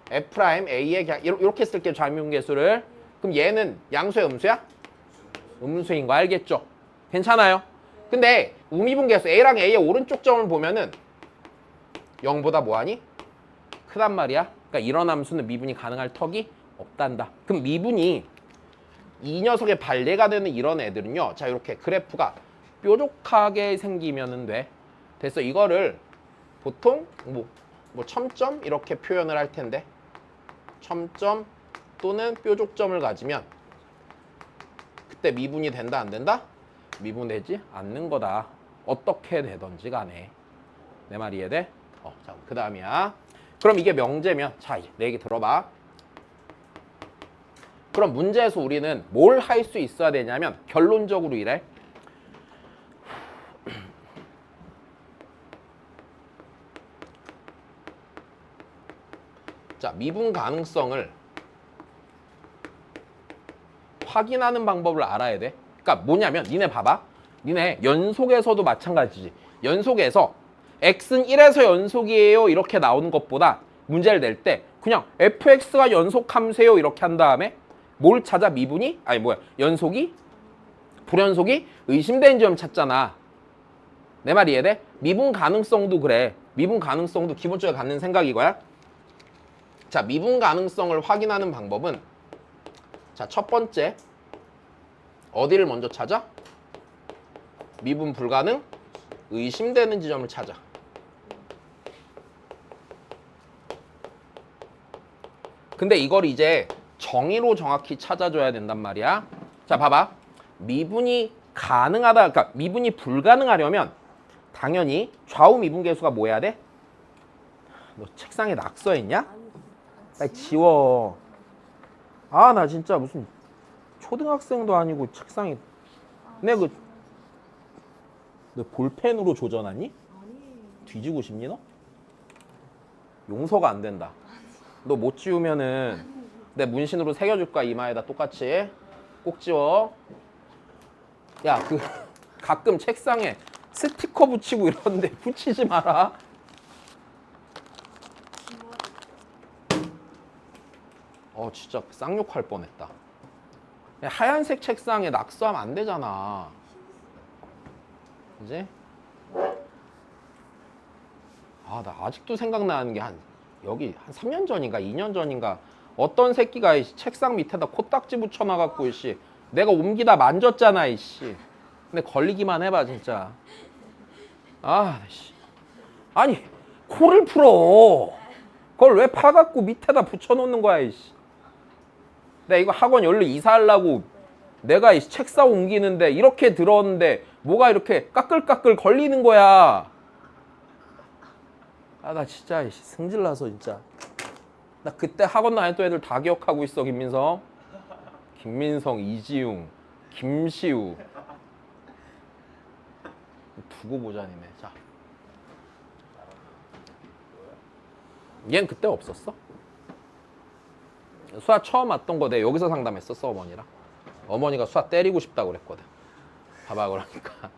F'A의 그냥 이렇게 쓸게 좌미분계수를 그럼 얘는 양수야 음수야? 음수인 거 알겠죠? 괜찮아요? 근데 우미분계수 A랑 A의 오른쪽 점을 보면은 0보다 뭐하니? 크단 말이야 그러니까 이런 함수는 미분이 가능할 턱이 없단다 그럼 미분이 이 녀석의 반례가 되는 이런 애들은요 자 이렇게 그래프가 뾰족하게 생기면은 돼 됐어 이거를 보통 뭐 첨점 이렇게 표현을 할 텐데 첨점 또는 뾰족점을 가지면 그때 미분이 된다 안 된다? 미분되지 않는 거다 어떻게 되던지 간에 내 말 이해돼? 자 그 다음이야 그럼 이게 명제면 자 내 얘기 들어봐 그럼 문제에서 우리는 뭘 할 수 있어야 되냐면 결론적으로 이래 자 미분 가능성을 확인하는 방법을 알아야 돼 그러니까 뭐냐면 니네 봐봐 니네 연속에서도 마찬가지지 연속에서 x는 1에서 연속이에요 이렇게 나오는 것보다 문제를 낼 때 그냥 fx가 연속함수예요 이렇게 한 다음에 뭘 찾아? 미분이? 아니 뭐야 연속이? 불연속이? 의심되는 점 찾잖아 내 말 이해돼? 미분 가능성도 그래 미분 가능성도 기본적으로 갖는 생각이 이거야 자 미분 가능성을 확인하는 방법은 자 첫 번째 어디를 먼저 찾아? 미분 불가능? 의심되는 지점을 찾아 근데 이걸 이제 정의로 정확히 찾아줘야 된단 말이야 자 봐봐 미분이 가능하다 그러니까 미분이 불가능하려면 당연히 좌우 미분계수가 뭐 해야 돼? 너 책상에 낙서했냐? 빨리 지워 아 나 진짜 무슨 초등학생도 아니고 책상에 너 볼펜으로 조전하니? 뒤지고 싶니 너? 용서가 안 된다 너 못 지우면은 내 문신으로 새겨줄 거야 이마에다 똑같이 꼭 지워 야 그 가끔 책상에 스티커 붙이고 이러는데 붙이지 마라 진짜 쌍욕할 뻔했다 야, 하얀색 책상에 낙서하면 안 되잖아 그지? 아 나 아직도 생각나는 게 여기 한 3년 전인가 2년 전인가 어떤 새끼가 이 책상 밑에다 코딱지 붙여놔갖고 이씨 내가 옮기다 만졌잖아 이씨 근데 걸리기만 해봐 진짜 씨 아니 코를 풀어 그걸 왜 파갖고 밑에다 붙여놓는 거야 이씨 내가 이거 학원 열로 이사하려고 내가 이 책상 옮기는데 이렇게 들었는데 뭐가 이렇게 까끌까끌 걸리는 거야 아, 나 진짜 승질 나서 진짜. 나 그때 학원 다녔던 애들 다 기억하고 있어. 김민성, 이지웅, 김시우. 두고 보자니네. 자, 얜 그때 없었어? 수아 처음 왔던 거 내가 여기서 상담했었어, 어머니랑. 어머니가 수아 때리고 싶다고 그랬거든. 봐봐, 그러니까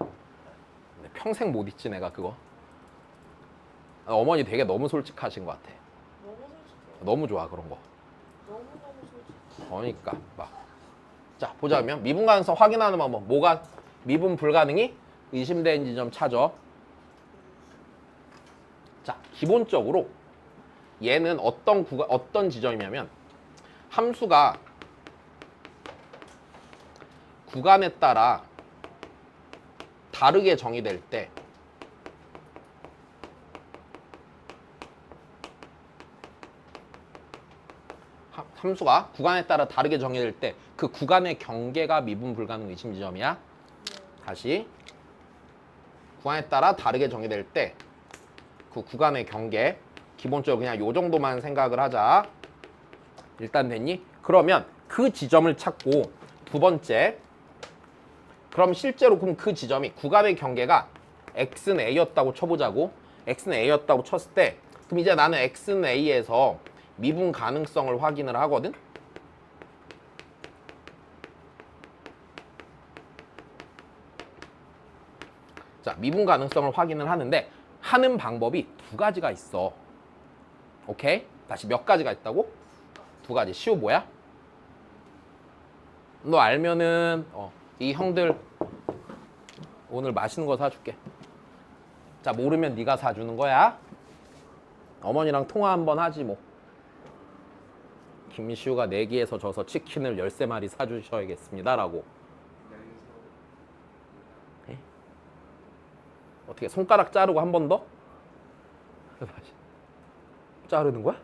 평생 못 잊지 내가 그거. 어머니 되게 너무 솔직하신 것 같아. 너무 솔직해. 너무 좋아 그런 거. 너무너무 솔직해. 그러니까 막. 자, 보자면 미분 가능성 확인하는 방법. 뭐가 미분 불가능이 의심된 지점 찾아. 자, 기본적으로 얘는 어떤 지점이냐면 함수가 구간에 따라 다르게 정의될 때 함수가 구간에 따라 다르게 정의될 때 그 구간의 경계가 미분 불가능 의심 지점이야. 다시 구간에 따라 다르게 정의될 때 그 구간의 경계 기본적으로 그냥 요 정도만 생각을 하자. 일단 됐니? 그러면 그 지점을 찾고 두 번째 그럼 실제로 그럼 그 지점이 구간의 경계가 x는 a였다고 쳐보자고. x는 a였다고 쳤을 때 그럼 이제 나는 x는 a에서 미분 가능성을 확인을 하거든. 자, 미분 가능성을 확인을 하는데 하는 방법이 두 가지가 있어. 오케이? 다시 몇 가지가 있다고? 두 가지. 시우 뭐야? 너 알면은 이 형들 오늘 맛있는 거 사줄게. 자, 모르면 네가 사주는 거야. 어머니랑 통화 한번 하지 뭐. 김시우가 내기에서 져서 치킨을 13마리 사주셔야겠습니다 라고. 에? 어떻게 손가락 자르고 한 번 더? 자르는 거야?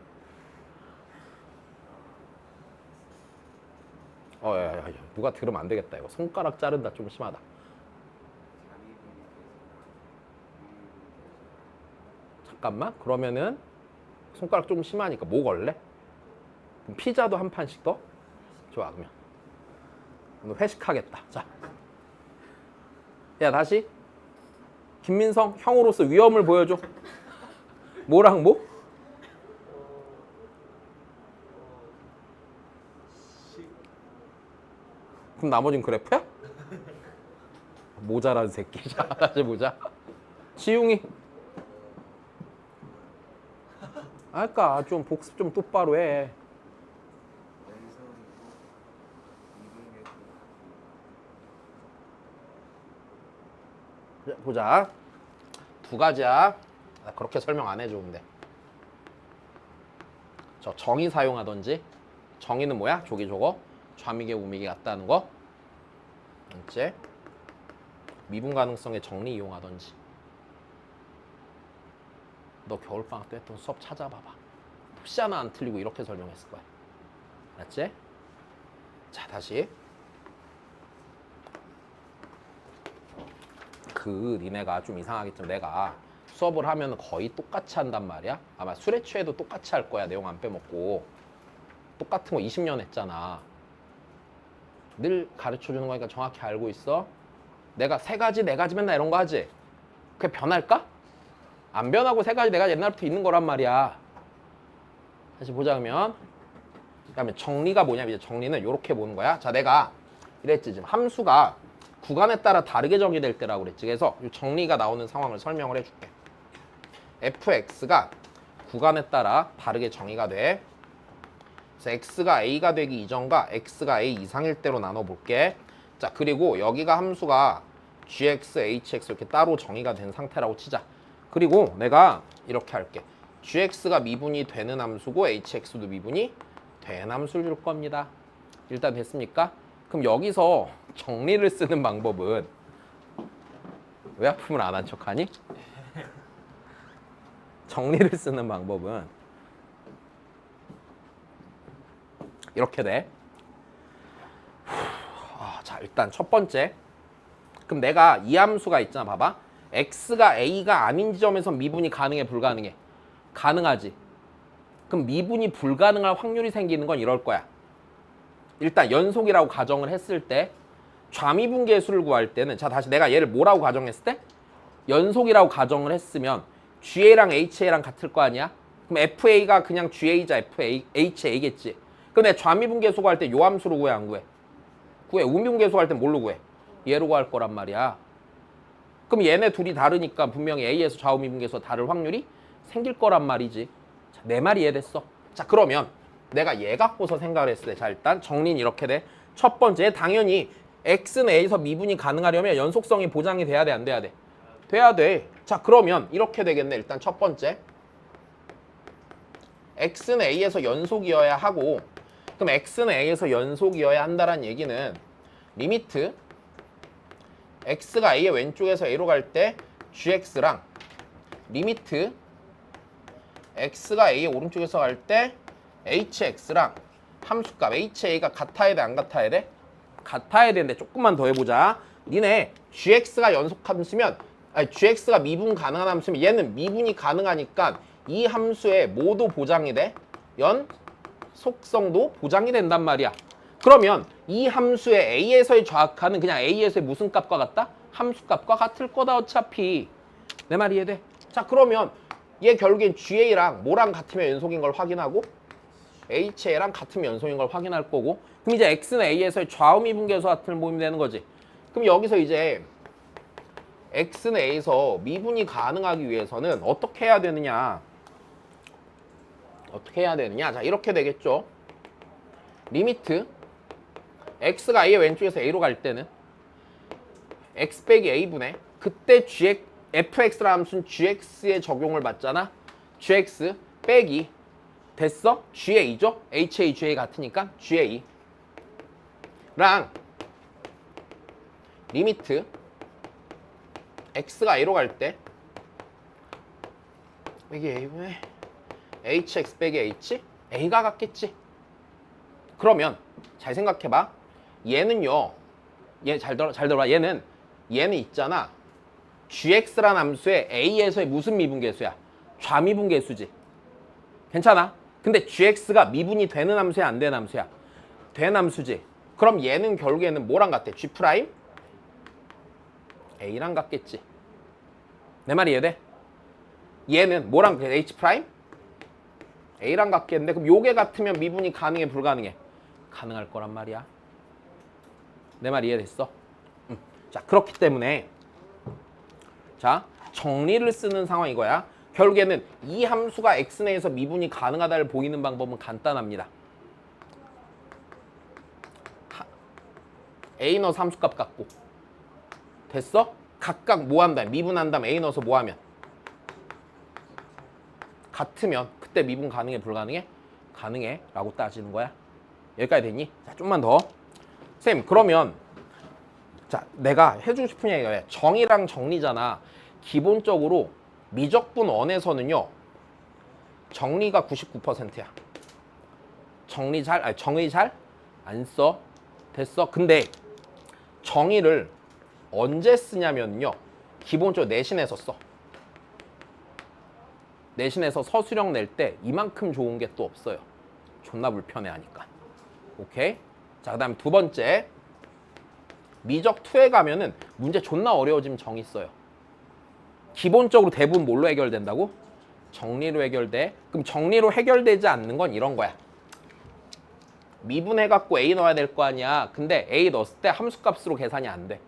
야, 누가 들으면 안 되겠다 이거. 손가락 자른다 좀 심하다. 잠깐만. 그러면은 손가락 좀 심하니까 뭐 걸래? 그럼 피자도 한 판씩 더? 좋아. 그러면 오늘 회식하겠다. 자, 야 다시 김민성 형으로서 위험을 보여줘. 뭐랑 뭐? 그럼 나머진 그래프야? 모자란 새끼. 자, 다시 보자. 시웅이. 아까 좀 복습 좀 똑바로 해. 자, 보자. 두 가지야. 나 그렇게 설명 안 해주는데. 저 정의 사용하던지. 정의는 뭐야? 저기 저거. 좌미계 우미계 같다는 거. 이제 미분 가능성의 정리 이용하던지. 너 겨울방학 때 했던 수업 찾아봐봐. 혹시 하나 안 틀리고 이렇게 설명했을 거야. 알았지? 자, 다시. 니네가 좀 이상하겠지만 내가 수업을 하면 거의 똑같이 한단 말이야. 아마 술에 취해도 똑같이 할 거야. 내용 안 빼먹고. 똑같은 거 20년 했잖아. 늘 가르쳐주는 거니까 정확히 알고 있어. 내가 세 가지, 네 가지 맨날 이런 거 하지? 그게 변할까? 안 변하고 세 가지, 네 가지 옛날부터 있는 거란 말이야. 다시 보자 그러면. 그다음에 정리가 뭐냐면 이제 정리는 이렇게 보는 거야. 자, 내가 이랬지 지금 함수가 구간에 따라 다르게 정의될 때라고 그랬지. 그래서 이 정리가 나오는 상황을 설명을 해줄게. fx가 구간에 따라 다르게 정의가 돼. 그래서 x가 a가 되기 이전과 x가 a 이상일 때로 나눠볼게. 자, 그리고 여기가 함수가 gx, hx 이렇게 따로 정의가 된 상태라고 치자. 그리고 내가 이렇게 할게. gx가 미분이 되는 함수고 hx도 미분이 된 함수를 줄 겁니다. 일단 됐습니까? 그럼 여기서 정리를 쓰는 방법은 왜 아픔을 안 한 척하니? 정리를 쓰는 방법은 이렇게 돼. 자, 일단 첫 번째. 그럼 내가 이 함수가 있잖아. 봐봐. x가 a가 아닌 지점에서 미분이 가능해, 불가능해? 가능하지. 그럼 미분이 불가능할 확률이 생기는 건 이럴 거야. 일단 연속이라고 가정을 했을 때 좌미분계수를 구할 때는 자 다시 내가 얘를 뭐라고 가정했을 때? 연속이라고 가정을 했으면 GA랑 HA랑 같을 거 아니야? 그럼 FA가 그냥 GA자 HA겠지. 그럼 내가 좌미분계수 구할 때 요 함수로 구해 안 구해? 구해. 우미분계수 구할 때 뭘로 구해? 얘로 구할 거란 말이야. 그럼 얘네 둘이 다르니까 분명히 A에서 좌우미분계수가 다를 확률이 생길 거란 말이지. 자, 내 말이 이해됐어? 자 그러면 내가 얘 갖고서 생각을 했을 때 자 일단 정리는 이렇게 돼. 첫 번째 당연히 X는 A에서 미분이 가능하려면 연속성이 보장이 돼야 돼 안 돼야 돼? 돼야 돼. 자 그러면 이렇게 되겠네. 일단 첫 번째 X는 A에서 연속이어야 하고 그럼 X는 A에서 연속이어야 한다는 얘기는 리미트 X가 A의 왼쪽에서 A로 갈 때 GX랑 리미트 X가 A의 오른쪽에서 갈 때 HX랑 함수값 HA가 같아야 돼 안 같아야 돼? 같아야 되는데 조금만 더 해보자. 니네 GX가 연속함수면 아니 GX가 미분 가능한 함수면 얘는 미분이 가능하니까 이 함수에 뭐도 보장이 돼? 연속성도 보장이 된단 말이야. 그러면 이 함수의 A에서의 좌악하는 그냥 A에서의 무슨 값과 같다? 함수값과 같을 거다 어차피. 내 말 이해돼? 자 그러면 얘 결국엔 GA랑 뭐랑 같으면 연속인 걸 확인하고 HA랑 같으면 연속인 걸 확인할 거고 그럼 이제 X는 A에서의 좌우미분계수 같은 모임이 되는 거지. 그럼 여기서 이제 X는 A에서 미분이 가능하기 위해서는 어떻게 해야 되느냐? 어떻게 해야 되느냐? 자 이렇게 되겠죠. 리미트 X가 A의 왼쪽에서 A로 갈 때는 X 빼기 A분의 그때 fx라는 함수는 gx에 적용을 받잖아. gx 빼기 됐어? GA죠? HA, GA 같으니까 GA랑 리미트 X가 A로 갈 때 빼기 A분의 HX 빼기 H? A가 같겠지. 그러면 잘 생각해봐. 얘는요. 얘 잘 들어봐. 얘는 있잖아. GX라는 함수에 A에서의 무슨 미분계수야? 좌미분계수지. 괜찮아? 근데 GX가 미분이 되는 함수야 안 되는 함수야? 되는 함수지. 그럼 얘는 결국에는 뭐랑 같아? G 프라임? A랑 같겠지. 내 말이 이해돼? 얘는 뭐랑 같아? H 프라임? A랑 같겠는데 그럼 요게 같으면 미분이 가능해 불가능해? 가능할 거란 말이야. 내 말 이해됐어? 자 그렇기 때문에 자 정리를 쓰는 상황 이거야. 결국에는 이 함수가 x 내에서 미분이 가능하다를 보이는 방법은 간단합니다. a 넣어서 함수값 갖고 됐어? 각각 뭐 한다? 미분한 다음 a 넣어서 뭐 하면? 같으면 그때 미분 가능해 불가능해? 가능해 라고 따지는 거야. 여기까지 됐니? 자 좀만 더. 쌤 그러면 자 내가 해주고 싶은 얘기가 왜? 정의랑 정리잖아. 기본적으로 미적분 원에서는요 정리가 99%야. 정의 잘 안 써. 됐어? 근데 정의를 언제 쓰냐면요 기본적으로 내신에서 써. 내신에서 서술형 낼 때 이만큼 좋은 게 또 없어요. 존나 불편해 하니까. 오케이? 자, 그 다음 두 번째. 미적 2에 가면은 문제 존나 어려워지면 정의 써요. 기본적으로 대부분 뭘로 해결된다고? 정리로 해결돼. 그럼 정리로 해결되지 않는 건 이런 거야. 미분해갖고 A 넣어야 될 거 아니야. 근데 A 넣었을 때 함수값으로 계산이 안 돼.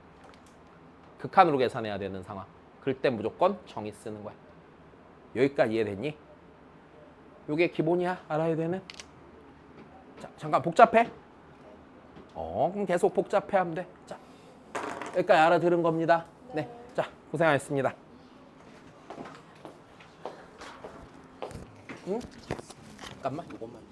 극한으로 계산해야 되는 상황. 그럴 때 무조건 정의 쓰는 거야. 여기까지 이해됐니? 요게 기본이야. 알아야 되는. 자, 잠깐 복잡해? 그럼 계속 복잡해 하면 돼. 자, 여기까지 알아들은 겁니다. 네. 자, 고생하셨습니다. 응? 잠깐만, 이것만.